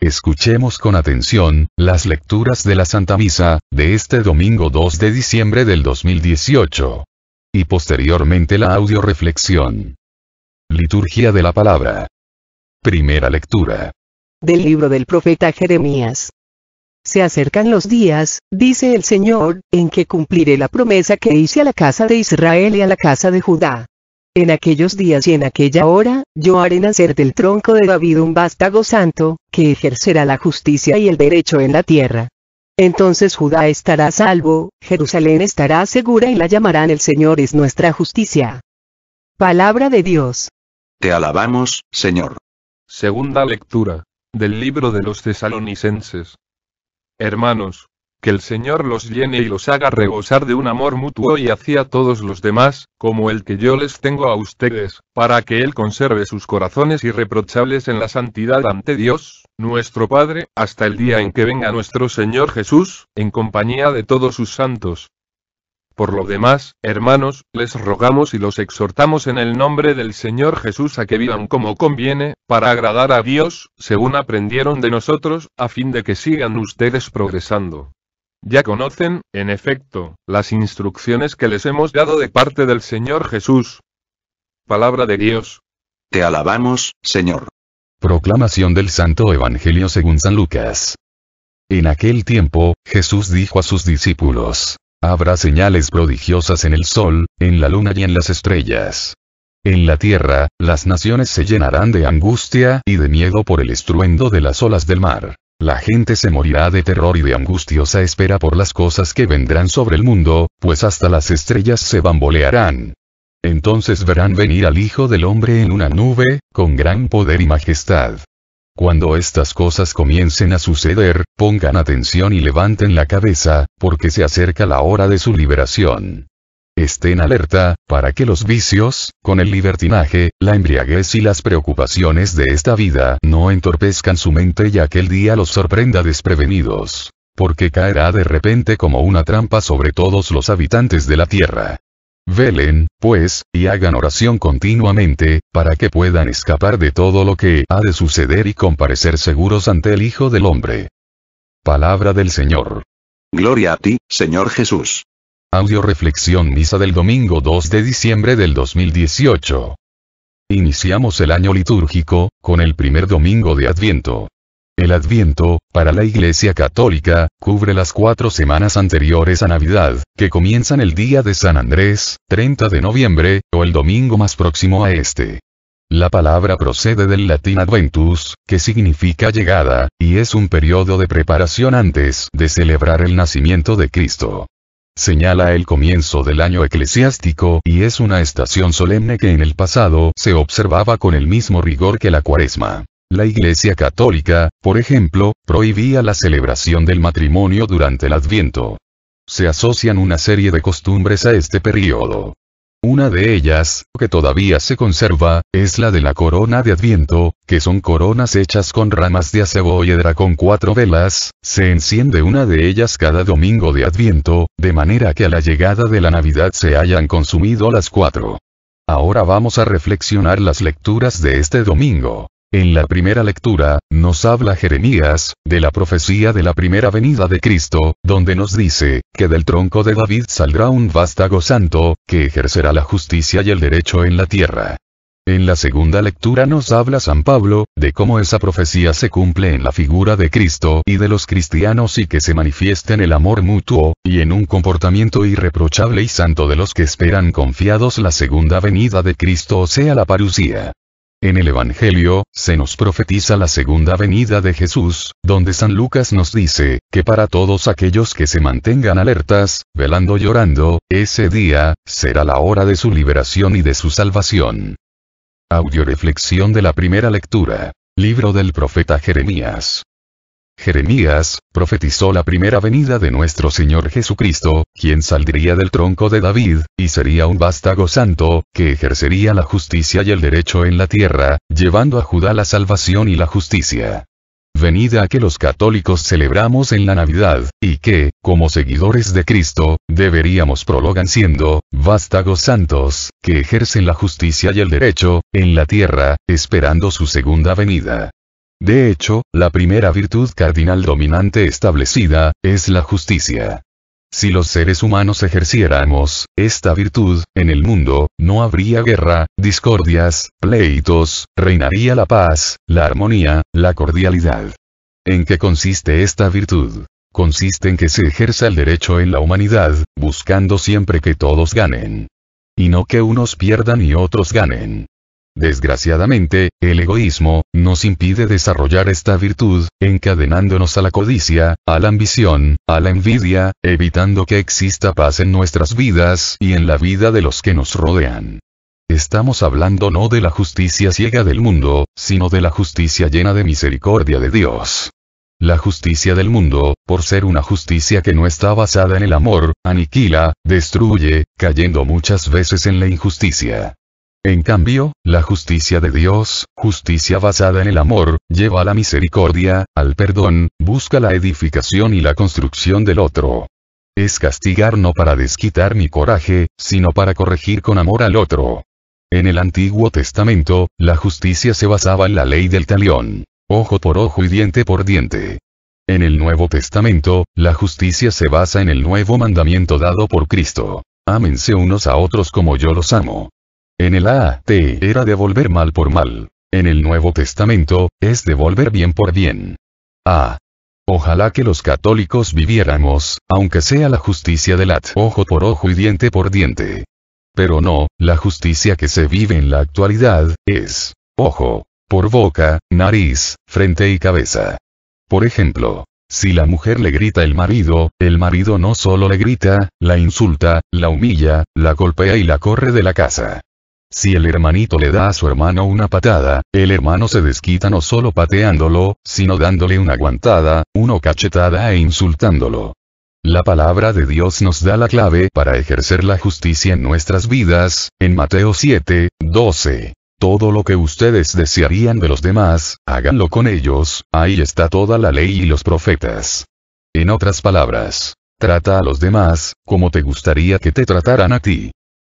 Escuchemos con atención, las lecturas de la Santa Misa, de este domingo 2 de diciembre del 2018. Y posteriormente la audioreflexión. Liturgia de la Palabra. Primera lectura. Del libro del profeta Jeremías. Se acercan los días, dice el Señor, en que cumpliré la promesa que hice a la casa de Israel y a la casa de Judá. En aquellos días y en aquella hora, yo haré nacer del tronco de David un vástago santo, que ejercerá la justicia y el derecho en la tierra. Entonces Judá estará a salvo, Jerusalén estará segura y la llamarán el Señor es nuestra justicia. Palabra de Dios. Te alabamos, Señor. Segunda lectura, del libro de los Tesalonicenses. Hermanos, que el Señor los llene y los haga rebosar de un amor mutuo y hacia todos los demás, como el que yo les tengo a ustedes, para que Él conserve sus corazones irreprochables en la santidad ante Dios, nuestro Padre, hasta el día en que venga nuestro Señor Jesús, en compañía de todos sus santos. Por lo demás, hermanos, les rogamos y los exhortamos en el nombre del Señor Jesús a que vivan como conviene, para agradar a Dios, según aprendieron de nosotros, a fin de que sigan ustedes progresando. Ya conocen, en efecto, las instrucciones que les hemos dado de parte del Señor Jesús. Palabra de Dios. Te alabamos, Señor. Proclamación del Santo Evangelio según San Lucas. En aquel tiempo, Jesús dijo a sus discípulos: habrá señales prodigiosas en el sol, en la luna y en las estrellas. En la tierra, las naciones se llenarán de angustia y de miedo por el estruendo de las olas del mar. La gente se morirá de terror y de angustiosa espera por las cosas que vendrán sobre el mundo, pues hasta las estrellas se bambolearán. Entonces verán venir al Hijo del Hombre en una nube, con gran poder y majestad. Cuando estas cosas comiencen a suceder, pongan atención y levanten la cabeza, porque se acerca la hora de su liberación. Estén alerta, para que los vicios, con el libertinaje, la embriaguez y las preocupaciones de esta vida no entorpezcan su mente y aquel día los sorprenda desprevenidos. Porque caerá de repente como una trampa sobre todos los habitantes de la tierra. Velen, pues, y hagan oración continuamente, para que puedan escapar de todo lo que ha de suceder y comparecer seguros ante el Hijo del Hombre. Palabra del Señor. Gloria a ti, Señor Jesús. Audioreflexión Misa del domingo 2 de diciembre del 2018. Iniciamos el año litúrgico, con el primer domingo de Adviento. El Adviento, para la Iglesia Católica, cubre las 4 semanas anteriores a Navidad, que comienzan el día de San Andrés, 30 de noviembre, o el domingo más próximo a este. La palabra procede del latín adventus, que significa llegada, y es un periodo de preparación antes de celebrar el nacimiento de Cristo. Señala el comienzo del año eclesiástico y es una estación solemne que en el pasado se observaba con el mismo rigor que la Cuaresma. La Iglesia Católica, por ejemplo, prohibía la celebración del matrimonio durante el Adviento. Se asocian una serie de costumbres a este periodo. Una de ellas, que todavía se conserva, es la de la corona de Adviento, que son coronas hechas con ramas de acebo y hiedra con 4 velas, se enciende una de ellas cada domingo de Adviento, de manera que a la llegada de la Navidad se hayan consumido las 4. Ahora vamos a reflexionar las lecturas de este domingo. En la primera lectura, nos habla Jeremías, de la profecía de la primera venida de Cristo, donde nos dice, que del tronco de David saldrá un vástago santo, que ejercerá la justicia y el derecho en la tierra. En la segunda lectura nos habla San Pablo, de cómo esa profecía se cumple en la figura de Cristo y de los cristianos y que se manifiesta en el amor mutuo, y en un comportamiento irreprochable y santo de los que esperan confiados la segunda venida de Cristo o sea la parusía. En el Evangelio, se nos profetiza la segunda venida de Jesús, donde San Lucas nos dice, que para todos aquellos que se mantengan alertas, velando y orando, ese día, será la hora de su liberación y de su salvación. Audioreflexión de la primera lectura. Libro del profeta Jeremías. Jeremías, profetizó la primera venida de nuestro Señor Jesucristo, quien saldría del tronco de David, y sería un vástago santo, que ejercería la justicia y el derecho en la tierra, llevando a Judá la salvación y la justicia. Venida que los católicos celebramos en la Navidad, y que, como seguidores de Cristo, deberíamos prolongar siendo, vástagos santos, que ejercen la justicia y el derecho, en la tierra, esperando su segunda venida. De hecho, la primera virtud cardinal dominante establecida, es la justicia. Si los seres humanos ejerciéramos esta virtud en el mundo, no habría guerra, discordias, pleitos, reinaría la paz, la armonía, la cordialidad. ¿En qué consiste esta virtud? Consiste en que se ejerza el derecho en la humanidad, buscando siempre que todos ganen. Y no que unos pierdan y otros ganen. Desgraciadamente, el egoísmo nos impide desarrollar esta virtud, encadenándonos a la codicia, a la ambición, a la envidia, evitando que exista paz en nuestras vidas y en la vida de los que nos rodean. Estamos hablando no de la justicia ciega del mundo, sino de la justicia llena de misericordia de Dios. La justicia del mundo, por ser una justicia que no está basada en el amor, aniquila, destruye, cayendo muchas veces en la injusticia. En cambio, la justicia de Dios, justicia basada en el amor, lleva a la misericordia, al perdón, busca la edificación y la construcción del otro. Es castigar no para desquitar mi coraje, sino para corregir con amor al otro. En el Antiguo Testamento, la justicia se basaba en la ley del talión, ojo por ojo y diente por diente. En el Nuevo Testamento, la justicia se basa en el nuevo mandamiento dado por Cristo: ámense unos a otros como yo los amo. En el AT era devolver mal por mal. En el Nuevo Testamento, es devolver bien por bien. Ojalá que los católicos viviéramos, aunque sea la justicia del ojo por ojo y diente por diente. Pero no, la justicia que se vive en la actualidad, es ojo por boca, nariz, frente y cabeza. Por ejemplo, si la mujer le grita al marido, el marido no solo le grita, la insulta, la humilla, la golpea y la corre de la casa. Si el hermanito le da a su hermano una patada, el hermano se desquita no solo pateándolo, sino dándole una guantada, una cachetada e insultándolo. La palabra de Dios nos da la clave para ejercer la justicia en nuestras vidas, en Mateo 7:12. Todo lo que ustedes desearían de los demás, háganlo con ellos, ahí está toda la ley y los profetas. En otras palabras, trata a los demás, como te gustaría que te trataran a ti.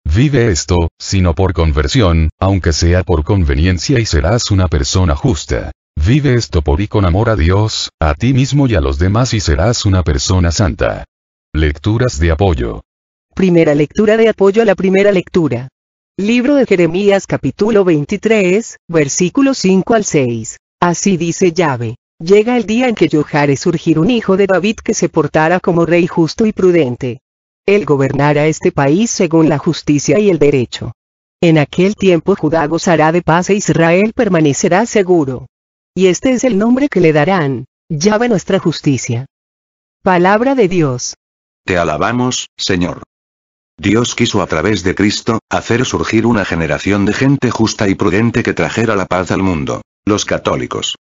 Vive esto, sino por conversión, aunque sea por conveniencia y serás una persona justa. Vive esto por y con amor a Dios, a ti mismo y a los demás y serás una persona santa. Lecturas de apoyo. Primera lectura de apoyo a la primera lectura. Libro de Jeremías capítulo 23, versículos 5 al 6. Así dice Yahvé: llega el día en que yo haré surgir un hijo de David que se portará como rey justo y prudente. Él gobernará este país según la justicia y el derecho. En aquel tiempo Judá gozará de paz e Israel permanecerá seguro. Y este es el nombre que le darán: Yahvé nuestra justicia. Palabra de Dios. Te alabamos, Señor. Dios quiso a través de Cristo, hacer surgir una generación de gente justa y prudente que trajera la paz al mundo, los católicos.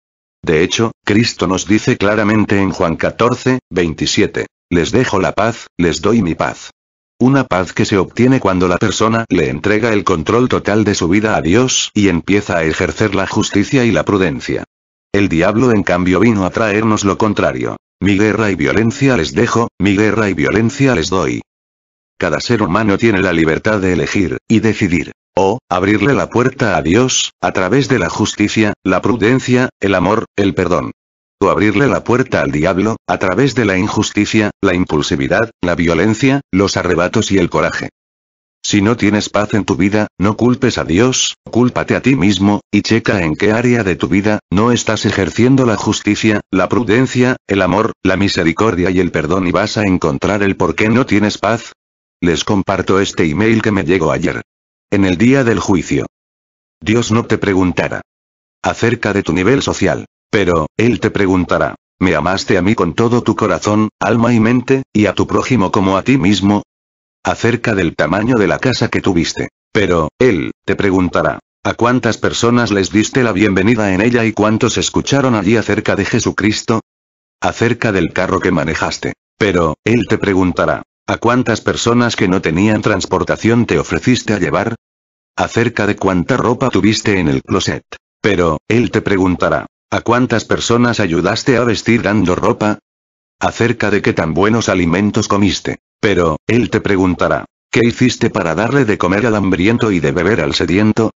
De hecho, Cristo nos dice claramente en Juan 14:27. Les dejo la paz, les doy mi paz. Una paz que se obtiene cuando la persona le entrega el control total de su vida a Dios y empieza a ejercer la justicia y la prudencia. El diablo en cambio vino a traernos lo contrario. Mi guerra y violencia les dejo, mi guerra y violencia les doy. Cada ser humano tiene la libertad de elegir y decidir, o abrirle la puerta a Dios, a través de la justicia, la prudencia, el amor, el perdón. O abrirle la puerta al diablo, a través de la injusticia, la impulsividad, la violencia, los arrebatos y el coraje. Si no tienes paz en tu vida, no culpes a Dios, cúlpate a ti mismo, y checa en qué área de tu vida no estás ejerciendo la justicia, la prudencia, el amor, la misericordia y el perdón y vas a encontrar el por qué no tienes paz. Les comparto este email que me llegó ayer. En el día del juicio. Dios no te preguntará acerca de tu nivel social. Pero, Él te preguntará: ¿me amaste a mí con todo tu corazón, alma y mente, y a tu prójimo como a ti mismo? Acerca del tamaño de la casa que tuviste. Pero, Él te preguntará: ¿a cuántas personas les diste la bienvenida en ella y cuántos escucharon allí acerca de Jesucristo? Acerca del carro que manejaste. Pero, Él te preguntará: ¿a cuántas personas que no tenían transportación te ofreciste a llevar? Acerca de cuánta ropa tuviste en el closet. Pero, Él te preguntará: ¿a cuántas personas ayudaste a vestir dando ropa? Acerca de qué tan buenos alimentos comiste. Pero, Él te preguntará: ¿qué hiciste para darle de comer al hambriento y de beber al sediento?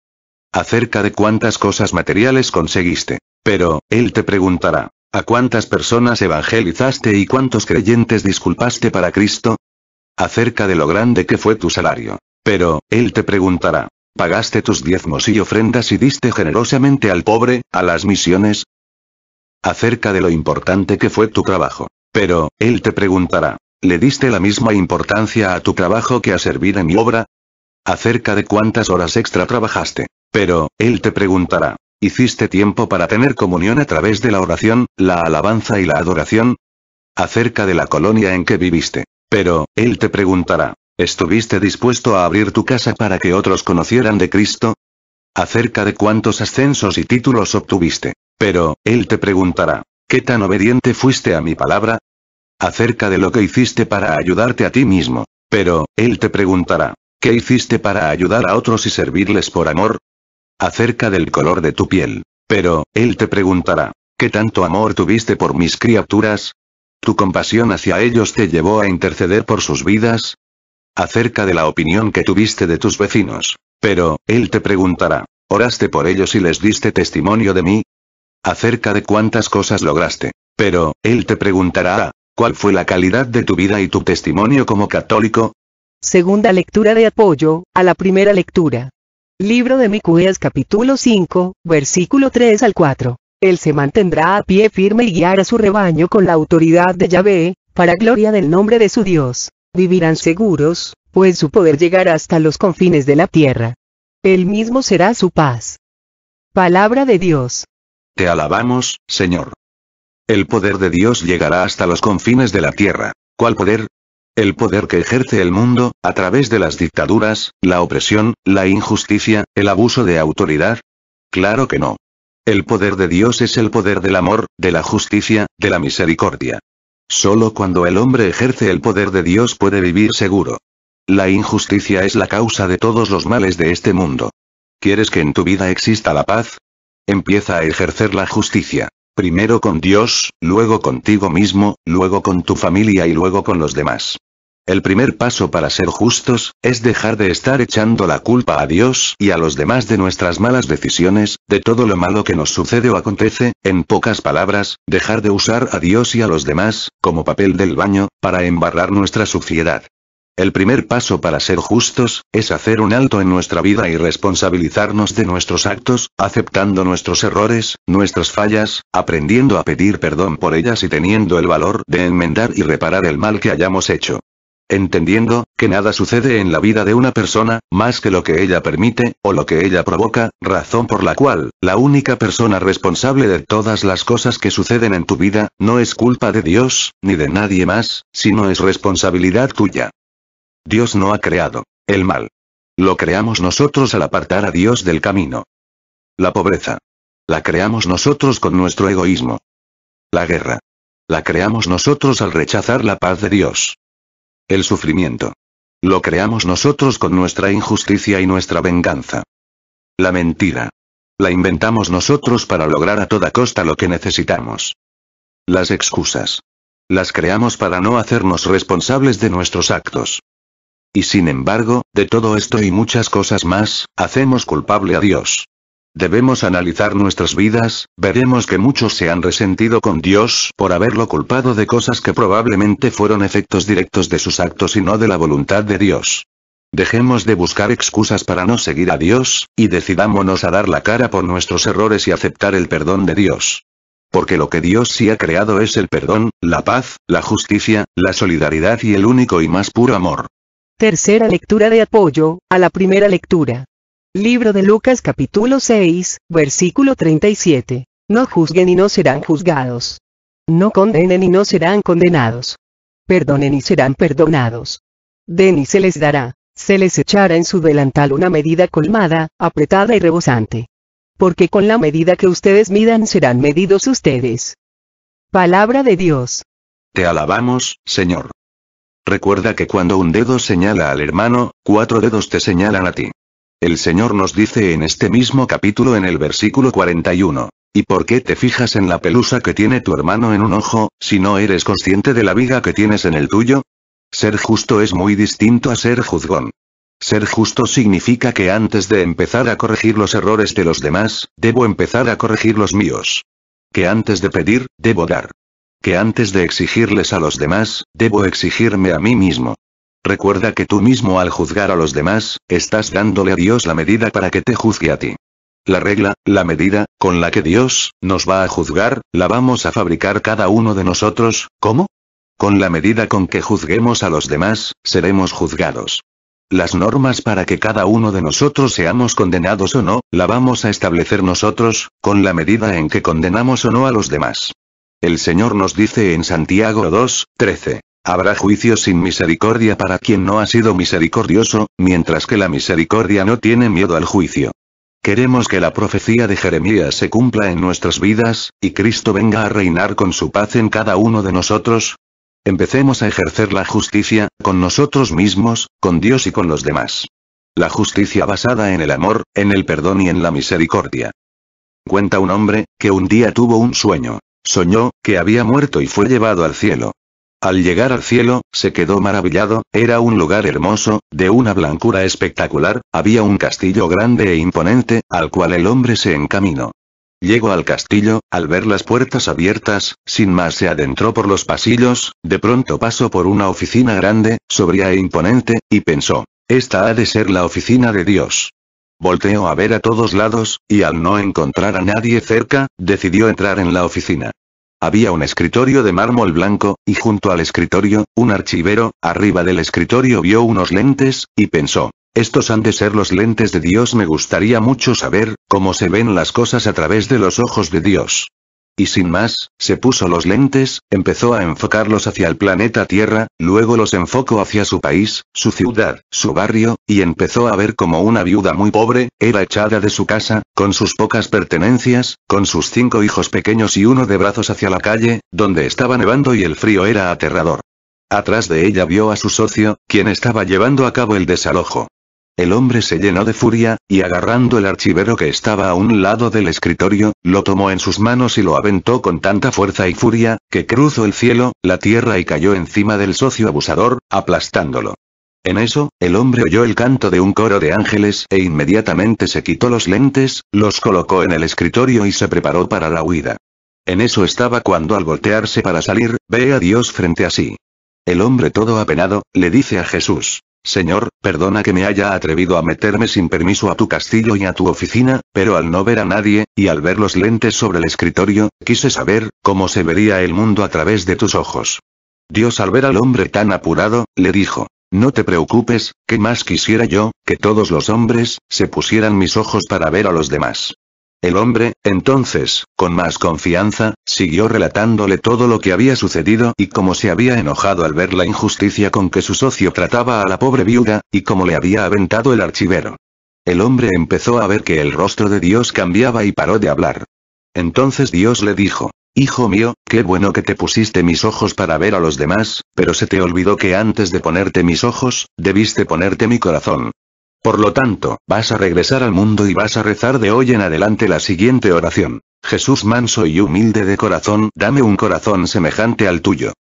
Acerca de cuántas cosas materiales conseguiste. Pero, Él te preguntará, ¿a cuántas personas evangelizaste y cuántos creyentes disculpaste para Cristo? Acerca de lo grande que fue tu salario. Pero, Él te preguntará, ¿pagaste tus diezmos y ofrendas y diste generosamente al pobre, a las misiones? Acerca de lo importante que fue tu trabajo. Pero, Él te preguntará, ¿le diste la misma importancia a tu trabajo que a servir en mi obra? Acerca de cuántas horas extra trabajaste. Pero, Él te preguntará, ¿hiciste tiempo para tener comunión a través de la oración, la alabanza y la adoración? Acerca de la colonia en que viviste. Pero, Él te preguntará, ¿estuviste dispuesto a abrir tu casa para que otros conocieran de Cristo? Acerca de cuántos ascensos y títulos obtuviste. Pero, Él te preguntará, ¿qué tan obediente fuiste a mi palabra? Acerca de lo que hiciste para ayudarte a ti mismo. Pero, Él te preguntará, ¿qué hiciste para ayudar a otros y servirles por amor? Acerca del color de tu piel. Pero, Él te preguntará, ¿qué tanto amor tuviste por mis criaturas? ¿Tu compasión hacia ellos te llevó a interceder por sus vidas? Acerca de la opinión que tuviste de tus vecinos. Pero, Él te preguntará, ¿oraste por ellos y les diste testimonio de mí? Acerca de cuántas cosas lograste. Pero, Él te preguntará, ¿cuál fue la calidad de tu vida y tu testimonio como católico? Segunda lectura de apoyo, a la primera lectura. Libro de Miqueas capítulo 5, versículo 3 al 4. Él se mantendrá a pie firme y guiará a su rebaño con la autoridad de Yahvé, para gloria del nombre de su Dios. Vivirán seguros, pues su poder llegará hasta los confines de la tierra. Él mismo será su paz. Palabra de Dios. Te alabamos, Señor. El poder de Dios llegará hasta los confines de la tierra. ¿Cuál poder? El poder que ejerce el mundo, a través de las dictaduras, la opresión, la injusticia, el abuso de autoridad. Claro que no. El poder de Dios es el poder del amor, de la justicia, de la misericordia. Solo cuando el hombre ejerce el poder de Dios puede vivir seguro. La injusticia es la causa de todos los males de este mundo. ¿Quieres que en tu vida exista la paz? Empieza a ejercer la justicia. Primero con Dios, luego contigo mismo, luego con tu familia y luego con los demás. El primer paso para ser justos, es dejar de estar echando la culpa a Dios y a los demás de nuestras malas decisiones, de todo lo malo que nos sucede o acontece, en pocas palabras, dejar de usar a Dios y a los demás, como papel del baño, para embarrar nuestra suciedad. El primer paso para ser justos, es hacer un alto en nuestra vida y responsabilizarnos de nuestros actos, aceptando nuestros errores, nuestras fallas, aprendiendo a pedir perdón por ellas y teniendo el valor de enmendar y reparar el mal que hayamos hecho. Entendiendo, que nada sucede en la vida de una persona, más que lo que ella permite, o lo que ella provoca, razón por la cual, la única persona responsable de todas las cosas que suceden en tu vida, no es culpa de Dios, ni de nadie más, sino es responsabilidad tuya. Dios no ha creado el mal. Lo creamos nosotros al apartar a Dios del camino. La pobreza. La creamos nosotros con nuestro egoísmo. La guerra. La creamos nosotros al rechazar la paz de Dios. El sufrimiento. Lo creamos nosotros con nuestra injusticia y nuestra venganza. La mentira. La inventamos nosotros para lograr a toda costa lo que necesitamos. Las excusas. Las creamos para no hacernos responsables de nuestros actos. Y sin embargo, de todo esto y muchas cosas más, hacemos culpable a Dios. Debemos analizar nuestras vidas, veremos que muchos se han resentido con Dios por haberlo culpado de cosas que probablemente fueron efectos directos de sus actos y no de la voluntad de Dios. Dejemos de buscar excusas para no seguir a Dios, y decidámonos a dar la cara por nuestros errores y aceptar el perdón de Dios. Porque lo que Dios sí ha creado es el perdón, la paz, la justicia, la solidaridad y el único y más puro amor. Tercera lectura de apoyo, a la primera lectura. Libro de Lucas capítulo 6, versículo 37. No juzguen y no serán juzgados. No condenen y no serán condenados. Perdonen y serán perdonados. Den y se les dará. Se les echará en su delantal una medida colmada, apretada y rebosante. Porque con la medida que ustedes midan serán medidos ustedes. Palabra de Dios. Te alabamos, Señor. Recuerda que cuando un dedo señala al hermano, 4 dedos te señalan a ti. El Señor nos dice en este mismo capítulo en el versículo 41, ¿y por qué te fijas en la pelusa que tiene tu hermano en un ojo, si no eres consciente de la viga que tienes en el tuyo? Ser justo es muy distinto a ser juzgón. Ser justo significa que antes de empezar a corregir los errores de los demás, debo empezar a corregir los míos. que antes de pedir, debo dar. Que antes de exigirles a los demás, debo exigirme a mí mismo. Recuerda que tú mismo al juzgar a los demás, estás dándole a Dios la medida para que te juzgue a ti. La regla, la medida, con la que Dios nos va a juzgar, la vamos a fabricar cada uno de nosotros. ¿Cómo? Con la medida con que juzguemos a los demás, seremos juzgados. Las normas para que cada uno de nosotros seamos condenados o no, la vamos a establecer nosotros, con la medida en que condenamos o no a los demás. El Señor nos dice en Santiago 2:13. Habrá juicio sin misericordia para quien no ha sido misericordioso, mientras que la misericordia no tiene miedo al juicio. Queremos que la profecía de Jeremías se cumpla en nuestras vidas, y Cristo venga a reinar con su paz en cada uno de nosotros. Empecemos a ejercer la justicia, con nosotros mismos, con Dios y con los demás. La justicia basada en el amor, en el perdón y en la misericordia. Cuenta un hombre, que un día tuvo un sueño. Soñó, que había muerto y fue llevado al cielo. Al llegar al cielo, se quedó maravillado, era un lugar hermoso, de una blancura espectacular, había un castillo grande e imponente, al cual el hombre se encaminó. Llegó al castillo, al ver las puertas abiertas, sin más se adentró por los pasillos, de pronto pasó por una oficina grande, sobria e imponente, y pensó, esta ha de ser la oficina de Dios. Volteó a ver a todos lados, y al no encontrar a nadie cerca, decidió entrar en la oficina. Había un escritorio de mármol blanco, y junto al escritorio, un archivero, arriba del escritorio vio unos lentes, y pensó, estos han de ser los lentes de Dios. Me gustaría mucho saber, cómo se ven las cosas a través de los ojos de Dios. Y sin más, se puso los lentes, empezó a enfocarlos hacia el planeta Tierra, luego los enfocó hacia su país, su ciudad, su barrio, y empezó a ver como una viuda muy pobre, era echada de su casa, con sus pocas pertenencias, con sus 5 hijos pequeños y uno de brazos hacia la calle, donde estaba nevando y el frío era aterrador. Atrás de ella vio a su socio, quien estaba llevando a cabo el desalojo. El hombre se llenó de furia, y agarrando el archivero que estaba a un lado del escritorio, lo tomó en sus manos y lo aventó con tanta fuerza y furia, que cruzó el cielo, la tierra y cayó encima del socio abusador, aplastándolo. En eso, el hombre oyó el canto de un coro de ángeles e inmediatamente se quitó los lentes, los colocó en el escritorio y se preparó para la huida. En eso estaba cuando al voltearse para salir, ve a Dios frente a sí. El hombre todo apenado, le dice a Jesús, Señor, perdona que me haya atrevido a meterme sin permiso a tu castillo y a tu oficina, pero al no ver a nadie, y al ver los lentes sobre el escritorio, quise saber, cómo se vería el mundo a través de tus ojos. Dios al ver al hombre tan apurado, le dijo, no te preocupes, ¿qué más quisiera yo, que todos los hombres, se pusieran mis ojos para ver a los demás? El hombre, entonces, con más confianza, siguió relatándole todo lo que había sucedido y cómo se había enojado al ver la injusticia con que su socio trataba a la pobre viuda, y cómo le había aventado el archivero. El hombre empezó a ver que el rostro de Dios cambiaba y paró de hablar. Entonces Dios le dijo, Hijo mío, qué bueno que te pusiste mis ojos para ver a los demás, pero se te olvidó que antes de ponerte mis ojos, debiste ponerte mi corazón. Por lo tanto, vas a regresar al mundo y vas a rezar de hoy en adelante la siguiente oración. Jesús manso y humilde de corazón, dame un corazón semejante al tuyo.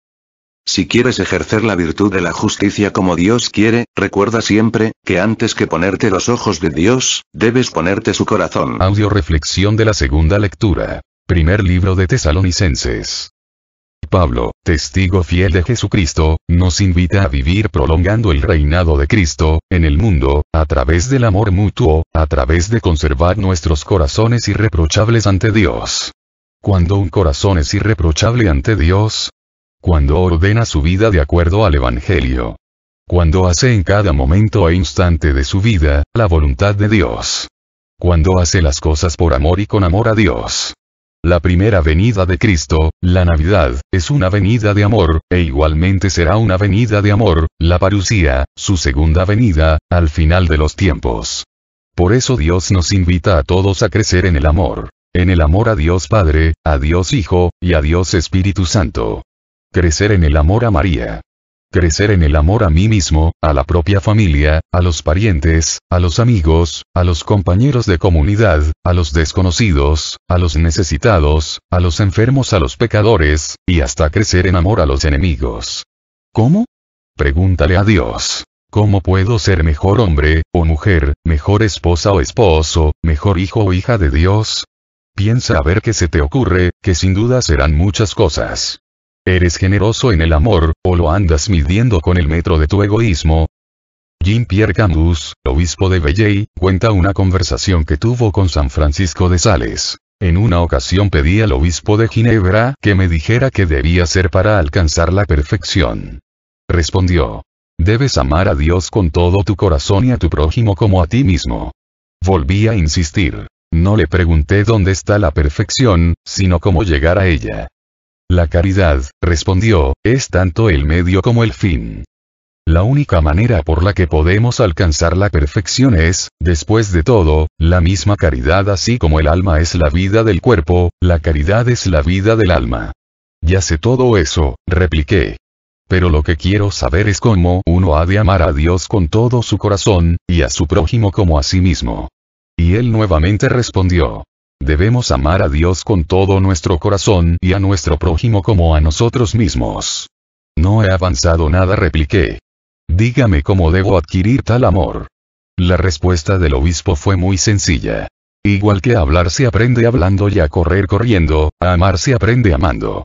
Si quieres ejercer la virtud de la justicia como Dios quiere, recuerda siempre, que antes que ponerte los ojos de Dios, debes ponerte su corazón. Audio reflexión de la segunda lectura. Primer libro de Tesalonicenses. Pablo, testigo fiel de Jesucristo, nos invita a vivir prolongando el reinado de Cristo, en el mundo, a través del amor mutuo, a través de conservar nuestros corazones irreprochables ante Dios. Cuando un corazón es irreprochable ante Dios, cuando ordena su vida de acuerdo al Evangelio, cuando hace en cada momento e instante de su vida, la voluntad de Dios, cuando hace las cosas por amor y con amor a Dios. La primera venida de Cristo, la Navidad, es una venida de amor, e igualmente será una venida de amor, la parusía, su segunda venida, al final de los tiempos. Por eso Dios nos invita a todos a crecer en el amor a Dios Padre, a Dios Hijo, y a Dios Espíritu Santo. Crecer en el amor a María. Crecer en el amor a mí mismo, a la propia familia, a los parientes, a los amigos, a los compañeros de comunidad, a los desconocidos, a los necesitados, a los enfermos, a los pecadores, y hasta crecer en amor a los enemigos. ¿Cómo? Pregúntale a Dios. ¿Cómo puedo ser mejor hombre, o mujer, mejor esposa o esposo, mejor hijo o hija de Dios? Piensa a ver qué se te ocurre, que sin duda serán muchas cosas. ¿Eres generoso en el amor, o lo andas midiendo con el metro de tu egoísmo? Jean-Pierre Camus, obispo de Belley, cuenta una conversación que tuvo con San Francisco de Sales. En una ocasión pedí al obispo de Ginebra que me dijera qué debía hacer para alcanzar la perfección. Respondió: debes amar a Dios con todo tu corazón y a tu prójimo como a ti mismo. Volví a insistir. No le pregunté dónde está la perfección, sino cómo llegar a ella. La caridad, respondió, es tanto el medio como el fin. La única manera por la que podemos alcanzar la perfección es, después de todo, la misma caridad. Así como el alma es la vida del cuerpo, la caridad es la vida del alma. Ya sé todo eso, repliqué. Pero lo que quiero saber es cómo uno ha de amar a Dios con todo su corazón, y a su prójimo como a sí mismo. Y él nuevamente respondió: debemos amar a Dios con todo nuestro corazón y a nuestro prójimo como a nosotros mismos. No he avanzado nada, repliqué. Dígame cómo debo adquirir tal amor. La respuesta del obispo fue muy sencilla. Igual que a hablar se aprende hablando y a correr corriendo, a amar se aprende amando.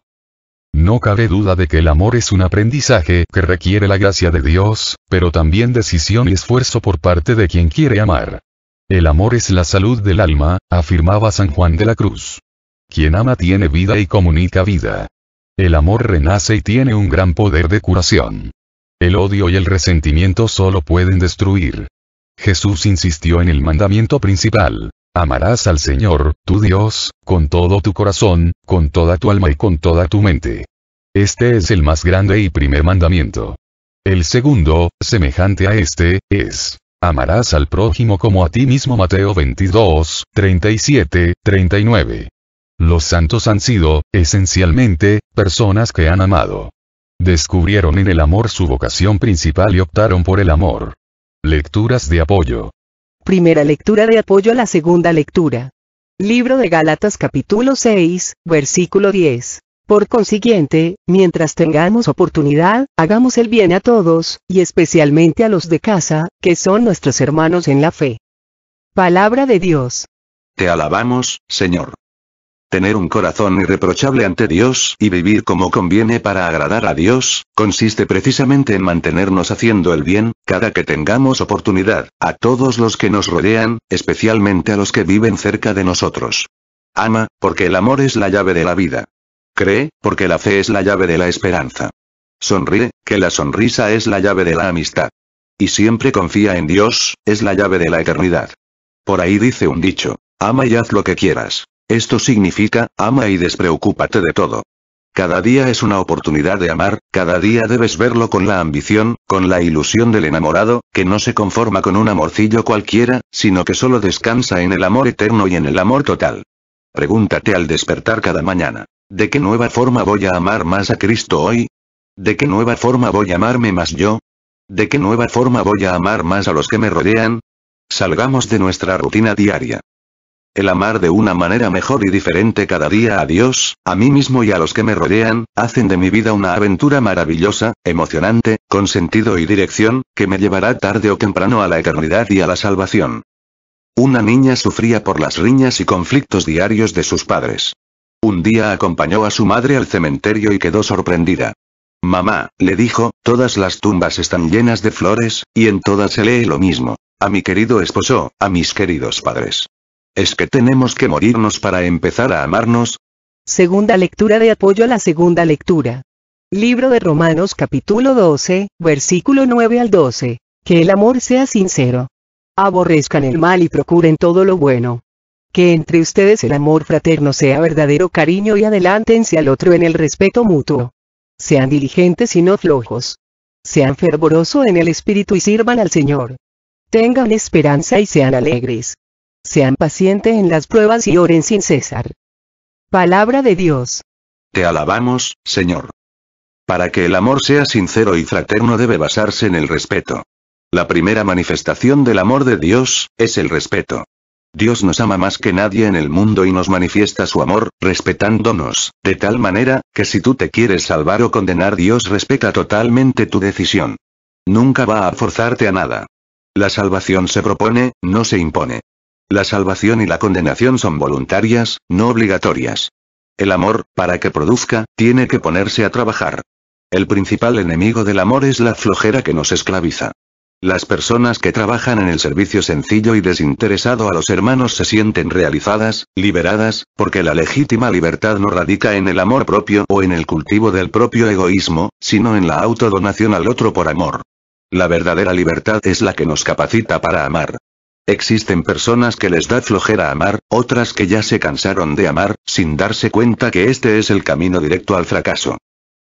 No cabe duda de que el amor es un aprendizaje que requiere la gracia de Dios, pero también decisión y esfuerzo por parte de quien quiere amar. El amor es la salud del alma, afirmaba San Juan de la Cruz. Quien ama tiene vida y comunica vida. El amor renace y tiene un gran poder de curación. El odio y el resentimiento solo pueden destruir. Jesús insistió en el mandamiento principal: amarás al Señor, tu Dios, con todo tu corazón, con toda tu alma y con toda tu mente. Este es el más grande y primer mandamiento. El segundo, semejante a este, es: amarás al prójimo como a ti mismo. Mateo 22, 37, 39. Los santos han sido, esencialmente, personas que han amado. Descubrieron en el amor su vocación principal y optaron por el amor. Lecturas de apoyo. Primera lectura de apoyo a la segunda lectura. Libro de Gálatas capítulo 6, versículo 10. Por consiguiente, mientras tengamos oportunidad, hagamos el bien a todos, y especialmente a los de casa, que son nuestros hermanos en la fe. Palabra de Dios. Te alabamos, Señor. Tener un corazón irreprochable ante Dios y vivir como conviene para agradar a Dios, consiste precisamente en mantenernos haciendo el bien, cada que tengamos oportunidad, a todos los que nos rodean, especialmente a los que viven cerca de nosotros. Ama, porque el amor es la llave de la vida. Cree, porque la fe es la llave de la esperanza. Sonríe, que la sonrisa es la llave de la amistad. Y siempre confía en Dios, es la llave de la eternidad. Por ahí dice un dicho: ama y haz lo que quieras. Esto significa, ama y despreocúpate de todo. Cada día es una oportunidad de amar, cada día debes verlo con la ambición, con la ilusión del enamorado, que no se conforma con un amorcillo cualquiera, sino que solo descansa en el amor eterno y en el amor total. Pregúntate al despertar cada mañana: ¿de qué nueva forma voy a amar más a Cristo hoy? ¿De qué nueva forma voy a amarme más yo? ¿De qué nueva forma voy a amar más a los que me rodean? Salgamos de nuestra rutina diaria. El amar de una manera mejor y diferente cada día a Dios, a mí mismo y a los que me rodean, hacen de mi vida una aventura maravillosa, emocionante, con sentido y dirección, que me llevará tarde o temprano a la eternidad y a la salvación. Una niña sufría por las riñas y conflictos diarios de sus padres. Un día acompañó a su madre al cementerio y quedó sorprendida. Mamá, le dijo, todas las tumbas están llenas de flores, y en todas se lee lo mismo: a mi querido esposo, a mis queridos padres. ¿Es que tenemos que morirnos para empezar a amarnos? Segunda lectura de apoyo a la segunda lectura. Libro de Romanos capítulo 12, versículo 9 al 12. Que el amor sea sincero. Aborrezcan el mal y procuren todo lo bueno. Que entre ustedes el amor fraterno sea verdadero cariño y adelántense al otro en el respeto mutuo. Sean diligentes y no flojos. Sean fervorosos en el espíritu y sirvan al Señor. Tengan esperanza y sean alegres. Sean pacientes en las pruebas y oren sin cesar. Palabra de Dios. Te alabamos, Señor. Para que el amor sea sincero y fraterno debe basarse en el respeto. La primera manifestación del amor de Dios, es el respeto. Dios nos ama más que nadie en el mundo y nos manifiesta su amor, respetándonos, de tal manera, que si tú te quieres salvar o condenar, Dios respeta totalmente tu decisión. Nunca va a forzarte a nada. La salvación se propone, no se impone. La salvación y la condenación son voluntarias, no obligatorias. El amor, para que produzca, tiene que ponerse a trabajar. El principal enemigo del amor es la flojera que nos esclaviza. Las personas que trabajan en el servicio sencillo y desinteresado a los hermanos se sienten realizadas, liberadas, porque la legítima libertad no radica en el amor propio o en el cultivo del propio egoísmo, sino en la autodonación al otro por amor. La verdadera libertad es la que nos capacita para amar. Existen personas que les da flojera amar, otras que ya se cansaron de amar, sin darse cuenta que este es el camino directo al fracaso.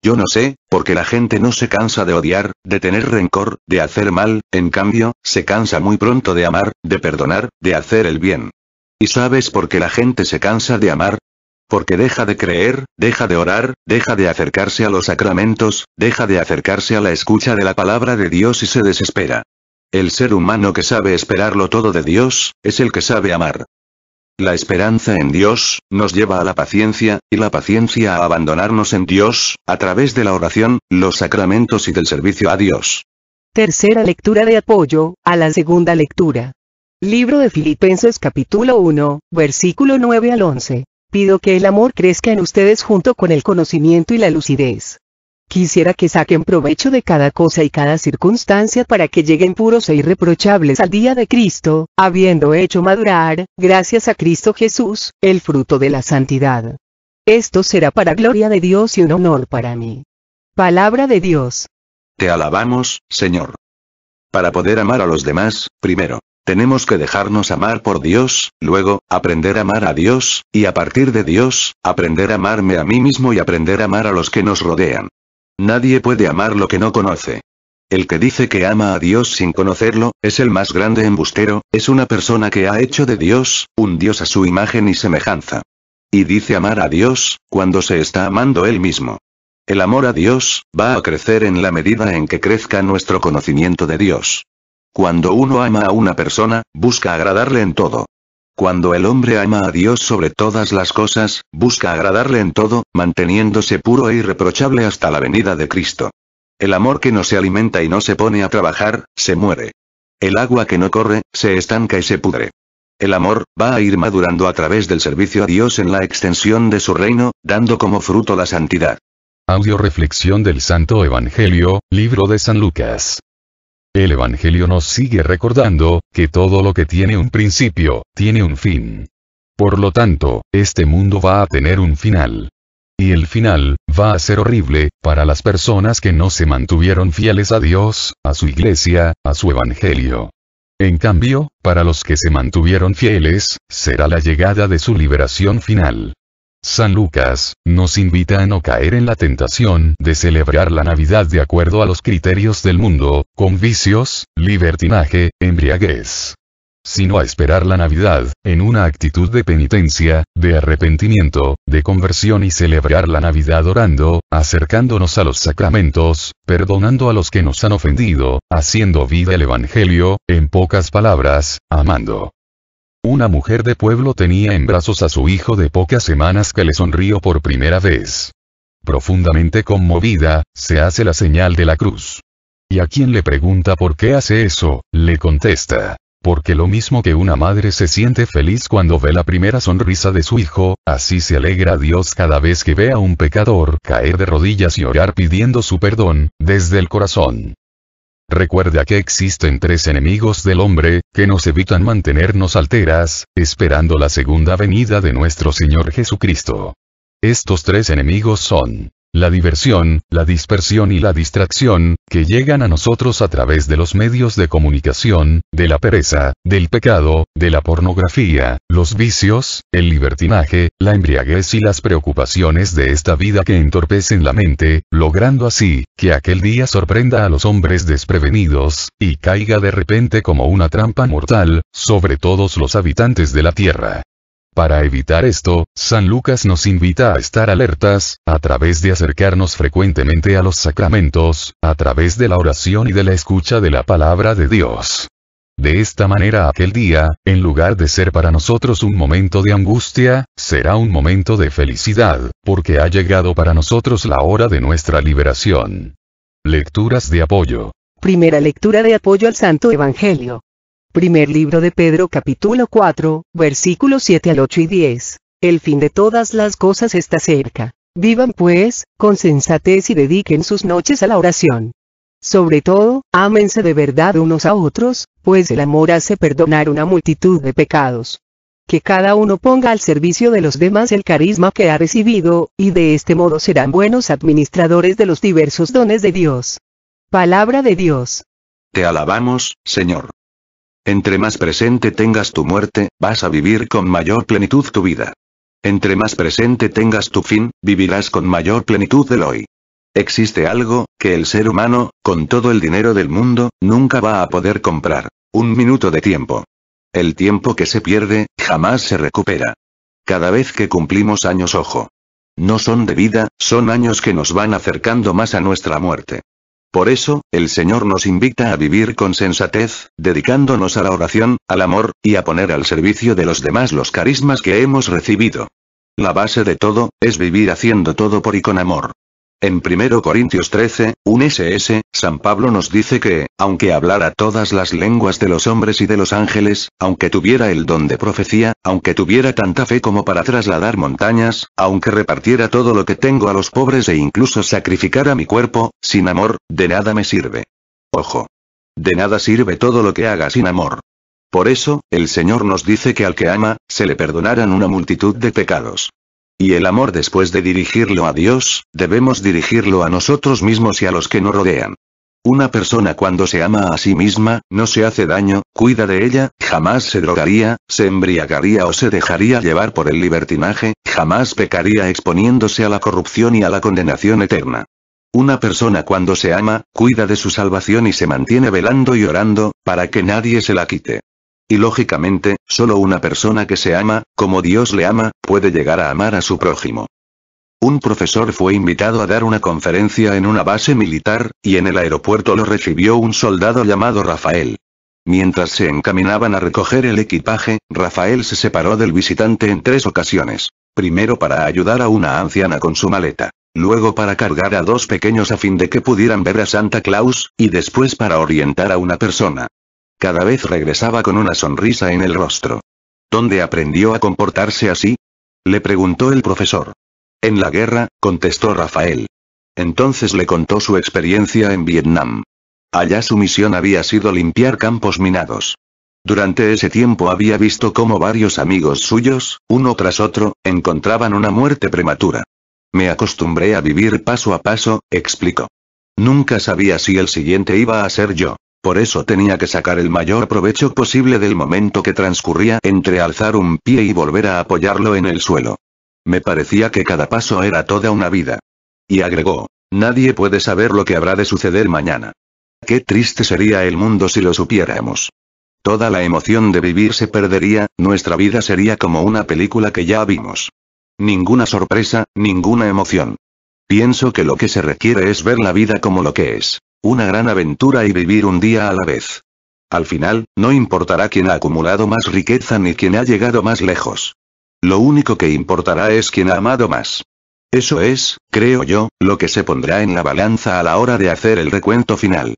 Yo no sé, porque la gente no se cansa de odiar, de tener rencor, de hacer mal, en cambio, se cansa muy pronto de amar, de perdonar, de hacer el bien. ¿Y sabes por qué la gente se cansa de amar? Porque deja de creer, deja de orar, deja de acercarse a los sacramentos, deja de acercarse a la escucha de la palabra de Dios y se desespera. El ser humano que sabe esperarlo todo de Dios, es el que sabe amar. La esperanza en Dios, nos lleva a la paciencia, y la paciencia a abandonarnos en Dios, a través de la oración, los sacramentos y del servicio a Dios. Tercera lectura de apoyo, a la segunda lectura. Libro de Filipenses capítulo 1, versículo 9 al 11. Pido que el amor crezca en ustedes junto con el conocimiento y la lucidez. Quisiera que saquen provecho de cada cosa y cada circunstancia para que lleguen puros e irreprochables al día de Cristo, habiendo hecho madurar, gracias a Cristo Jesús, el fruto de la santidad. Esto será para gloria de Dios y un honor para mí. Palabra de Dios. Te alabamos, Señor. Para poder amar a los demás, primero, tenemos que dejarnos amar por Dios, luego, aprender a amar a Dios, y a partir de Dios, aprender a amarme a mí mismo y aprender a amar a los que nos rodean. Nadie puede amar lo que no conoce. El que dice que ama a Dios sin conocerlo, es el más grande embustero, es una persona que ha hecho de Dios, un Dios a su imagen y semejanza. Y dice amar a Dios, cuando se está amando él mismo. El amor a Dios, va a crecer en la medida en que crezca nuestro conocimiento de Dios. Cuando uno ama a una persona, busca agradarle en todo. Cuando el hombre ama a Dios sobre todas las cosas, busca agradarle en todo, manteniéndose puro e irreprochable hasta la venida de Cristo. El amor que no se alimenta y no se pone a trabajar, se muere. El agua que no corre, se estanca y se pudre. El amor, va a ir madurando a través del servicio a Dios en la extensión de su reino, dando como fruto la santidad. Audio reflexión del Santo Evangelio, libro de San Lucas. El Evangelio nos sigue recordando, que todo lo que tiene un principio, tiene un fin. Por lo tanto, este mundo va a tener un final. Y el final, va a ser horrible, para las personas que no se mantuvieron fieles a Dios, a su iglesia, a su Evangelio. En cambio, para los que se mantuvieron fieles, será la llegada de su liberación final. San Lucas, nos invita a no caer en la tentación de celebrar la Navidad de acuerdo a los criterios del mundo, con vicios, libertinaje, embriaguez. Sino a esperar la Navidad, en una actitud de penitencia, de arrepentimiento, de conversión y celebrar la Navidad orando, acercándonos a los sacramentos, perdonando a los que nos han ofendido, haciendo vida el Evangelio, en pocas palabras, amando. Una mujer de pueblo tenía en brazos a su hijo de pocas semanas que le sonrió por primera vez. Profundamente conmovida, se hace la señal de la cruz. Y a quien le pregunta por qué hace eso, le contesta: porque lo mismo que una madre se siente feliz cuando ve la primera sonrisa de su hijo, así se alegra Dios cada vez que ve a un pecador caer de rodillas y orar pidiendo su perdón, desde el corazón. Recuerda que existen tres enemigos del hombre, que nos evitan mantenernos alteras, esperando la segunda venida de nuestro Señor Jesucristo. Estos tres enemigos son la diversión, la dispersión y la distracción, que llegan a nosotros a través de los medios de comunicación, de la pereza, del pecado, de la pornografía, los vicios, el libertinaje, la embriaguez y las preocupaciones de esta vida que entorpecen la mente, logrando así, que aquel día sorprenda a los hombres desprevenidos, y caiga de repente como una trampa mortal, sobre todos los habitantes de la tierra. Para evitar esto, San Lucas nos invita a estar alertas, a través de acercarnos frecuentemente a los sacramentos, a través de la oración y de la escucha de la palabra de Dios. De esta manera aquel día, en lugar de ser para nosotros un momento de angustia, será un momento de felicidad, porque ha llegado para nosotros la hora de nuestra liberación. Lecturas de apoyo. Primera lectura de apoyo al Santo Evangelio. Primer libro de Pedro capítulo 4, versículos 7 al 8 y 10. El fin de todas las cosas está cerca. Vivan pues, con sensatez y dediquen sus noches a la oración. Sobre todo, ámense de verdad unos a otros, pues el amor hace perdonar una multitud de pecados. Que cada uno ponga al servicio de los demás el carisma que ha recibido, y de este modo serán buenos administradores de los diversos dones de Dios. Palabra de Dios. Te alabamos, Señor. Entre más presente tengas tu muerte, vas a vivir con mayor plenitud tu vida. Entre más presente tengas tu fin, vivirás con mayor plenitud el hoy. Existe algo que el ser humano, con todo el dinero del mundo, nunca va a poder comprar: un minuto de tiempo. El tiempo que se pierde, jamás se recupera. Cada vez que cumplimos años, ojo, no son de vida, son años que nos van acercando más a nuestra muerte. Por eso, el Señor nos invita a vivir con sensatez, dedicándonos a la oración, al amor, y a poner al servicio de los demás los carismas que hemos recibido. La base de todo, es vivir haciendo todo por y con amor. En 1 Corintios 13, 1 San Pablo nos dice que, aunque hablara todas las lenguas de los hombres y de los ángeles, aunque tuviera el don de profecía, aunque tuviera tanta fe como para trasladar montañas, aunque repartiera todo lo que tengo a los pobres e incluso sacrificara mi cuerpo, sin amor, de nada me sirve. Ojo. De nada sirve todo lo que haga sin amor. Por eso, el Señor nos dice que al que ama, se le perdonarán una multitud de pecados. Y el amor, después de dirigirlo a Dios, debemos dirigirlo a nosotros mismos y a los que nos rodean. Una persona cuando se ama a sí misma, no se hace daño, cuida de ella, jamás se drogaría, se embriagaría o se dejaría llevar por el libertinaje, jamás pecaría exponiéndose a la corrupción y a la condenación eterna. Una persona cuando se ama, cuida de su salvación y se mantiene velando y orando, para que nadie se la quite. Y lógicamente, solo una persona que se ama, como Dios le ama, puede llegar a amar a su prójimo. Un profesor fue invitado a dar una conferencia en una base militar, y en el aeropuerto lo recibió un soldado llamado Rafael. Mientras se encaminaban a recoger el equipaje, Rafael se separó del visitante en 3 ocasiones. Primero para ayudar a una anciana con su maleta. Luego para cargar a 2 pequeños a fin de que pudieran ver a Santa Claus, y después para orientar a una persona. Cada vez regresaba con una sonrisa en el rostro. ¿Dónde aprendió a comportarse así?, le preguntó el profesor. En la guerra, contestó Rafael. Entonces le contó su experiencia en Vietnam. Allá su misión había sido limpiar campos minados. Durante ese tiempo había visto cómo varios amigos suyos, uno tras otro, encontraban una muerte prematura. Me acostumbré a vivir paso a paso, explicó. Nunca sabía si el siguiente iba a ser yo. Por eso tenía que sacar el mayor provecho posible del momento que transcurría entre alzar un pie y volver a apoyarlo en el suelo. Me parecía que cada paso era toda una vida. Y agregó, nadie puede saber lo que habrá de suceder mañana. Qué triste sería el mundo si lo supiéramos. Toda la emoción de vivir se perdería, nuestra vida sería como una película que ya vimos. Ninguna sorpresa, ninguna emoción. Pienso que lo que se requiere es ver la vida como lo que es. Una gran aventura y vivir un día a la vez. Al final, no importará quién ha acumulado más riqueza ni quién ha llegado más lejos. Lo único que importará es quién ha amado más. Eso es, creo yo, lo que se pondrá en la balanza a la hora de hacer el recuento final.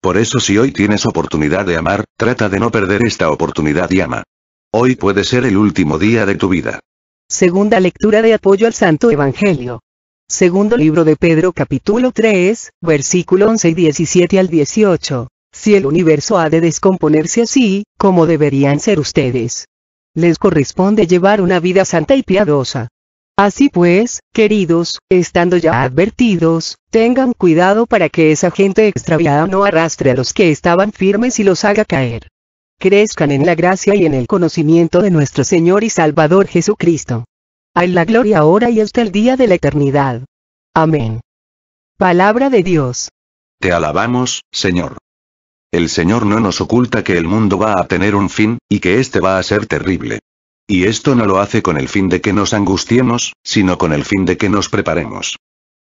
Por eso si hoy tienes oportunidad de amar, trata de no perder esta oportunidad y ama. Hoy puede ser el último día de tu vida. Segunda lectura de apoyo al Santo Evangelio. Segundo libro de Pedro capítulo 3, versículo 11 y 17 al 18. Si el universo ha de descomponerse así, ¿cómo deberían ser ustedes? Les corresponde llevar una vida santa y piadosa. Así pues, queridos, estando ya advertidos, tengan cuidado para que esa gente extraviada no arrastre a los que estaban firmes y los haga caer. Crezcan en la gracia y en el conocimiento de nuestro Señor y Salvador Jesucristo. A Él la gloria ahora y hasta el día de la eternidad. Amén. Palabra de Dios. Te alabamos, Señor. El Señor no nos oculta que el mundo va a tener un fin, y que este va a ser terrible. Y esto no lo hace con el fin de que nos angustiemos, sino con el fin de que nos preparemos.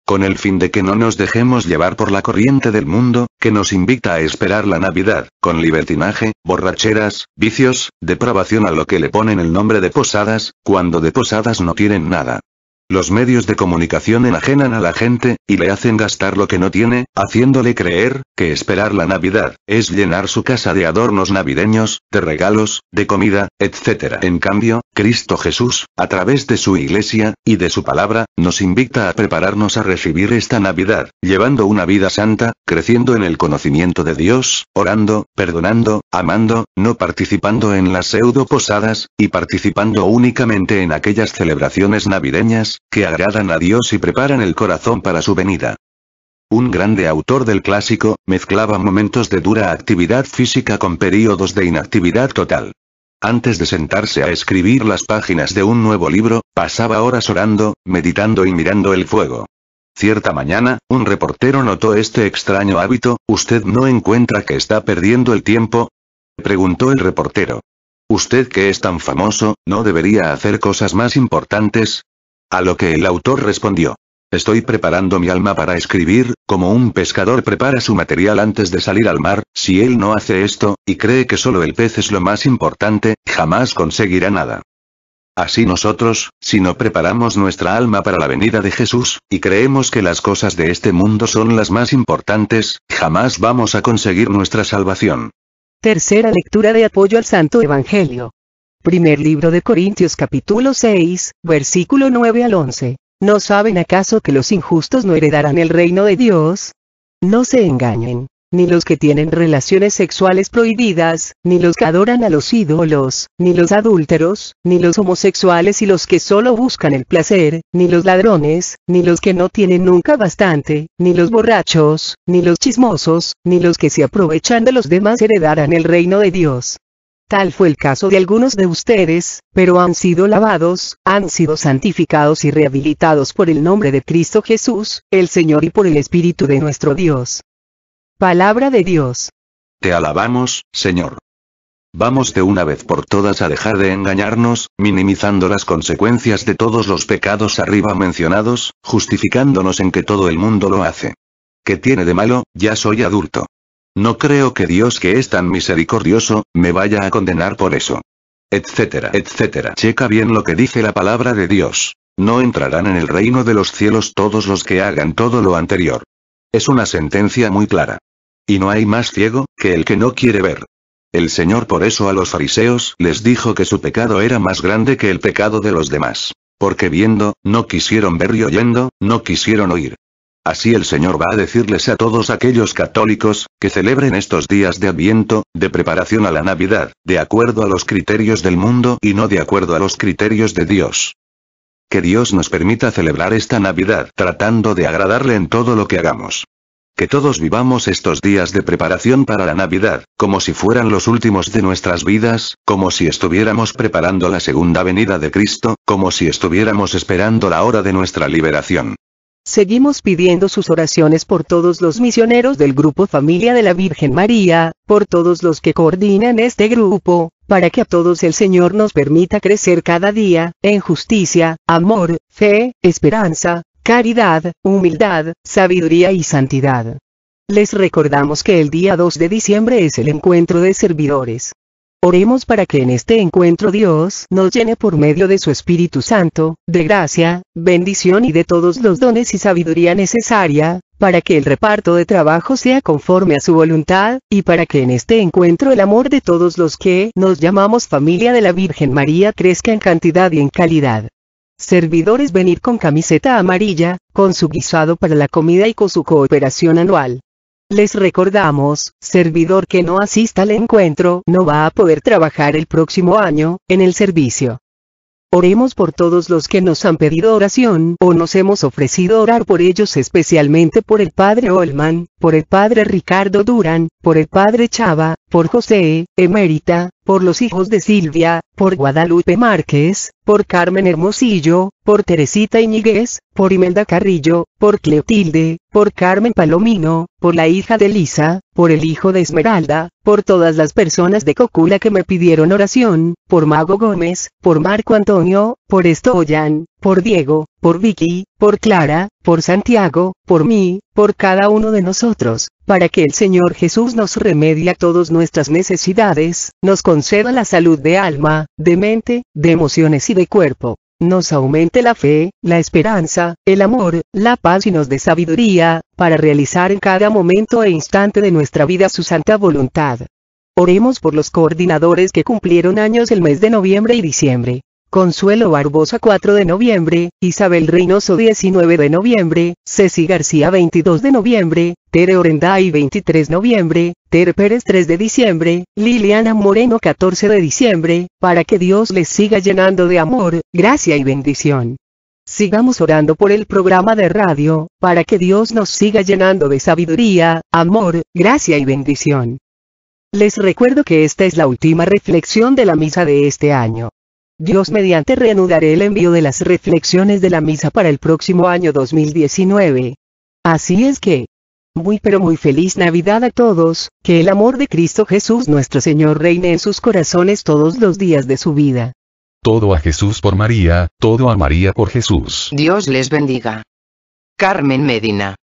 Con el fin de que no nos dejemos llevar por la corriente del mundo, que nos invita a esperar la Navidad, con libertinaje, borracheras, vicios, depravación a lo que le ponen el nombre de posadas, cuando de posadas no tienen nada. Los medios de comunicación enajenan a la gente, y le hacen gastar lo que no tiene, haciéndole creer que esperar la Navidad es llenar su casa de adornos navideños, de regalos, de comida, etc. En cambio, Cristo Jesús, a través de su Iglesia, y de su palabra, nos invita a prepararnos a recibir esta Navidad, llevando una vida santa, creciendo en el conocimiento de Dios, orando, perdonando, amando, no participando en las pseudo posadas, y participando únicamente en aquellas celebraciones navideñas que agradan a Dios y preparan el corazón para su venida. Un grande autor del clásico, mezclaba momentos de dura actividad física con períodos de inactividad total. Antes de sentarse a escribir las páginas de un nuevo libro, pasaba horas orando, meditando y mirando el fuego. Cierta mañana, un reportero notó este extraño hábito. ¿Usted no encuentra que está perdiendo el tiempo?, preguntó el reportero. ¿Usted que es tan famoso, no debería hacer cosas más importantes? A lo que el autor respondió: estoy preparando mi alma para escribir, como un pescador prepara su material antes de salir al mar. Si él no hace esto, y cree que solo el pez es lo más importante, jamás conseguirá nada. Así nosotros, si no preparamos nuestra alma para la venida de Jesús, y creemos que las cosas de este mundo son las más importantes, jamás vamos a conseguir nuestra salvación. Tercera lectura de apoyo al Santo Evangelio. Primer libro de Corintios capítulo 6, versículo 9 al 11. ¿No saben acaso que los injustos no heredarán el reino de Dios? No se engañen, ni los que tienen relaciones sexuales prohibidas, ni los que adoran a los ídolos, ni los adúlteros, ni los homosexuales y los que solo buscan el placer, ni los ladrones, ni los que no tienen nunca bastante, ni los borrachos, ni los chismosos, ni los que se aprovechan de los demás heredarán el reino de Dios. Tal fue el caso de algunos de ustedes, pero han sido lavados, han sido santificados y rehabilitados por el nombre de Cristo Jesús, el Señor, y por el Espíritu de nuestro Dios. Palabra de Dios. Te alabamos, Señor. Vamos de una vez por todas a dejar de engañarnos, minimizando las consecuencias de todos los pecados arriba mencionados, justificándonos en que todo el mundo lo hace. ¿Qué tiene de malo? Ya soy adulto. No creo que Dios, que es tan misericordioso, me vaya a condenar por eso. Etcétera, etcétera. Checa bien lo que dice la palabra de Dios. No entrarán en el reino de los cielos todos los que hagan todo lo anterior. Es una sentencia muy clara. Y no hay más ciego que el que no quiere ver. El Señor por eso a los fariseos les dijo que su pecado era más grande que el pecado de los demás. Porque viendo, no quisieron ver, y oyendo, no quisieron oír. Así el Señor va a decirles a todos aquellos católicos, que celebren estos días de Adviento, de preparación a la Navidad, de acuerdo a los criterios del mundo y no de acuerdo a los criterios de Dios. Que Dios nos permita celebrar esta Navidad tratando de agradarle en todo lo que hagamos. Que todos vivamos estos días de preparación para la Navidad, como si fueran los últimos de nuestras vidas, como si estuviéramos preparando la segunda venida de Cristo, como si estuviéramos esperando la hora de nuestra liberación. Seguimos pidiendo sus oraciones por todos los misioneros del Grupo Familia de la Virgen María, por todos los que coordinan este grupo, para que a todos el Señor nos permita crecer cada día, en justicia, amor, fe, esperanza, caridad, humildad, sabiduría y santidad. Les recordamos que el día 2 de diciembre es el encuentro de servidores. Oremos para que en este encuentro Dios nos llene por medio de su Espíritu Santo, de gracia, bendición y de todos los dones y sabiduría necesaria, para que el reparto de trabajo sea conforme a su voluntad, y para que en este encuentro el amor de todos los que nos llamamos familia de la Virgen María crezca en cantidad y en calidad. Servidores, venid con camiseta amarilla, con su guisado para la comida y con su cooperación anual. Les recordamos, servidor que no asista al encuentro no va a poder trabajar el próximo año, en el servicio. Oremos por todos los que nos han pedido oración o nos hemos ofrecido orar por ellos, especialmente por el Padre Olman, por el Padre Ricardo Durán, por el Padre Chava, por José, Emérita, por los hijos de Silvia, por Guadalupe Márquez, por Carmen Hermosillo, por Teresita Iñiguez, por Imelda Carrillo, por Cleotilde, por Carmen Palomino, por la hija de Lisa, por el hijo de Esmeralda, por todas las personas de Cocula que me pidieron oración, por Mago Gómez, por Marco Antonio, por Estoyan, por Diego, por Vicky, por Clara, por Santiago, por mí, por cada uno de nosotros, para que el Señor Jesús nos remedie a todas nuestras necesidades, nos conceda la salud de alma, de mente, de emociones y de cuerpo. nos aumente la fe, la esperanza, el amor, la paz y nos dé sabiduría, para realizar en cada momento e instante de nuestra vida su santa voluntad. Oremos por los coordinadores que cumplieron años el mes de noviembre y diciembre. Consuelo Barbosa 4 de noviembre, Isabel Reynoso 19 de noviembre, Ceci García 22 de noviembre, Tere Orenday 23 de noviembre, Tere Pérez 3 de diciembre, Liliana Moreno 14 de diciembre, para que Dios les siga llenando de amor, gracia y bendición. Sigamos orando por el programa de radio, para que Dios nos siga llenando de sabiduría, amor, gracia y bendición. Les recuerdo que esta es la última reflexión de la misa de este año. Dios mediante reanudaré el envío de las reflexiones de la misa para el próximo año 2019. Así es que, muy pero muy feliz Navidad a todos, que el amor de Cristo Jesús nuestro Señor reine en sus corazones todos los días de su vida. Todo a Jesús por María, todo a María por Jesús. Dios les bendiga. Carmen Medina.